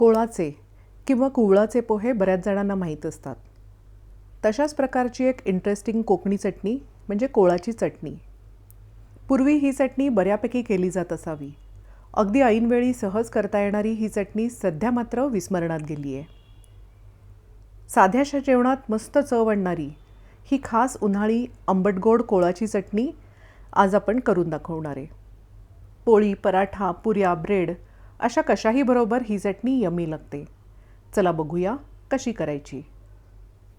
कोळाचे किंवा कुवळाचे पोहे बऱ्याच जणांना माहीत असतात. तशाच प्रकारची एक इंटरेस्टिंग कोकणी चटणी म्हणजे कोळाची चटणी. पूर्वी ही चटणी बऱ्यापैकी केली जात असावी. अगदी ऐनवेळी सहज करता येणारी ही चटणी सध्या मात्र विस्मरणात गेली आहे. साध्याशा जेवणात मस्त चव आणणारी ही खास उन्हाळी आंबटगोड कोळाची चटणी आज आपण करून दाखवणार आहे. पोळी, पराठा, पुऱ्या, ब्रेड अशा कशाही बरोबर ही चटणी यम्मी लागते. चला बघूया कशी करायची.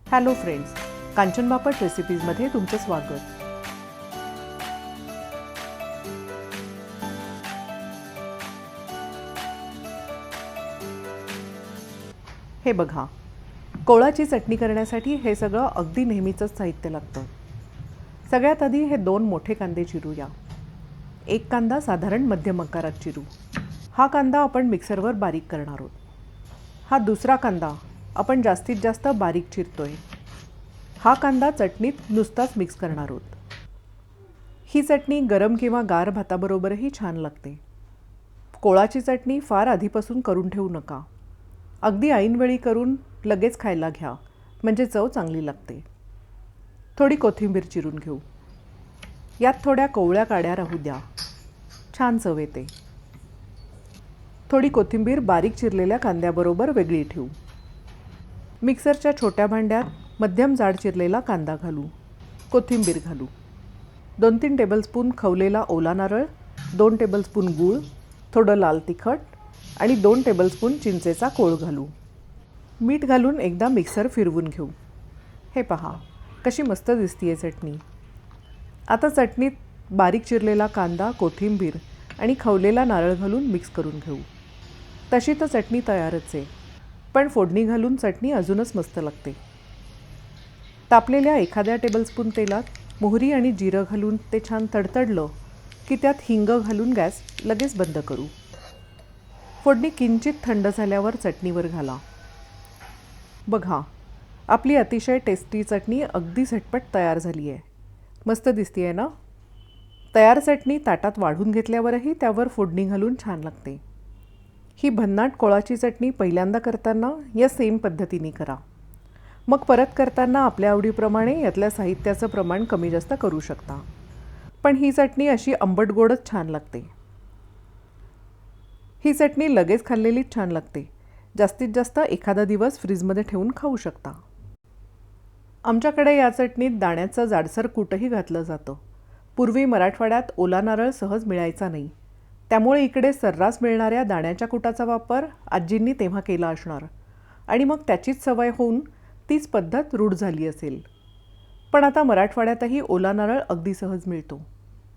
हॅलो फ्रेंड्स, कांचन बापट रेसिपीजमध्ये तुमचं स्वागत. हे बघा, कोळाची चटणी करण्यासाठी हे सगळं अगदी नेहमीचंच साहित्य लागतं. सगळ्यात आधी हे 2 मोठे कांदे चिरूया. एक कांदा साधारण मध्यम आकारात चिरू. हा कांदा आपण मिक्सरवर बारीक करणार आहोत. हा दुसरा कांदा आपण जास्तीत जास्त बारीक चिरतोय. हा कांदा चटणीत नुसताच मिक्स करणार आहोत. ही चटणी गरम किंवा गार भाताबरोबरही छान लागते. कोळाची चटणी फार आधीपासून करून ठेवू नका. अगदी ऐनवेळी करून लगेच खायला घ्या, म्हणजे चव चांगली लागते. थोडी कोथिंबीर चिरून घेऊ. यात थोड्या कोवळ्या काड्या राहू द्या, छान चव येते. थोडी कोथिंबीर बारीक चिरलेल्या कांद्याबरोबर वेगळी ठेवू. मिक्सरच्या छोट्या भांड्यात मध्यम जाड चिरलेला कांदा घालू. कोथिंबीर घालू. 2-3 टेबलस्पून खवलेला ओला नारळ, 2 टेबलस्पून गूळ, थोडं लाल तिखट आणि 2 टेबलस्पून चिंचेचा कोळ घालू. मीठ घालून एकदा मिक्सर फिरवून घेऊ. हे पहा कशी मस्त दिसतीये चटणी. आता चटणीत बारीक चिरलेला कांदा, कोथिंबीर आणि खवलेला नारळ घालून मिक्स करून घेऊ. तशी तर चटणी तयारच आहे, पण फोडणी घालून चटणी अजूनच मस्त लागते. तापलेल्या एखाद्या टेबलस्पून तेलात मोहरी आणि जिरं घालून ते छान तडतडलं की त्यात हिंग घालून गॅस लगेच बंद करू. फोडणी किंचित थंड झाल्यावर चटणीवर घाला. बघा, आपली अतिशय टेस्टी चटणी अगदी झटपट तयार झाली आहे. मस्त दिसतीये ना? तयार चटणी ताटात वाढून घेतल्यावरही त्यावर फोडणी घालून छान लागते. ही भन्नाट कोळाची चटणी पहिल्यांदा करताना या सेम पद्धतीने करा. मग परत करताना आपल्या आवडीप्रमाणे यातल्या साहित्याचं प्रमाण कमी जास्त करू शकता. पण ही चटणी अशी आंबट गोडच छान लागते. ही चटणी लगेच खाल्लेलीच छान लागते. जास्तीत जास्त एखादा दिवस फ्रीजमध्ये ठेवून खाऊ शकता. आमच्याकडे या चटणीत दाण्याचं जाडसर कूटही घातलं जातं. पूर्वी मराठवाड्यात ओला नारळ सहज मिळायचा नाही, त्यामुळे इकडे सर्रास मिळणाऱ्या दाण्याच्या कुटाचा वापर आजींनी तेव्हा केला असणार आणि मग त्याचीच सवय होऊन तीच पद्धत रूढ झाली असेल. पण आता मराठवाड्यातही ओला नारळ अगदी सहज मिळतो,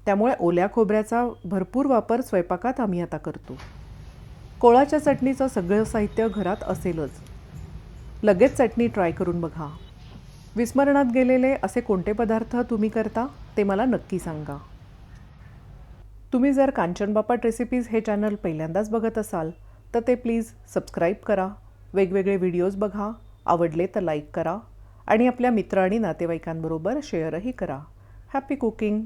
त्यामुळे ओल्या खोबऱ्याचा भरपूर वापर स्वयंपाकात आम्ही आता करतो. कोळाच्या चटणीचं सगळं साहित्य घरात असेलच. लगेच चटणी ट्राय करून बघा. विस्मरणात गेलेले असे कोणते पदार्थ तुम्ही करता ते मला नक्की सांगा. तुम्ही जर कांचन बापट रेसिपीज हे चॅनल पहिल्यांदाच बघत असाल तर ते प्लीज सबस्क्राईब करा. वेगवेगळे व्हिडिओज बघा. आवडले तर लाईक करा आणि आपल्या मित्र आणि नातेवाईकांबरोबर शेअरही करा. Happy cooking.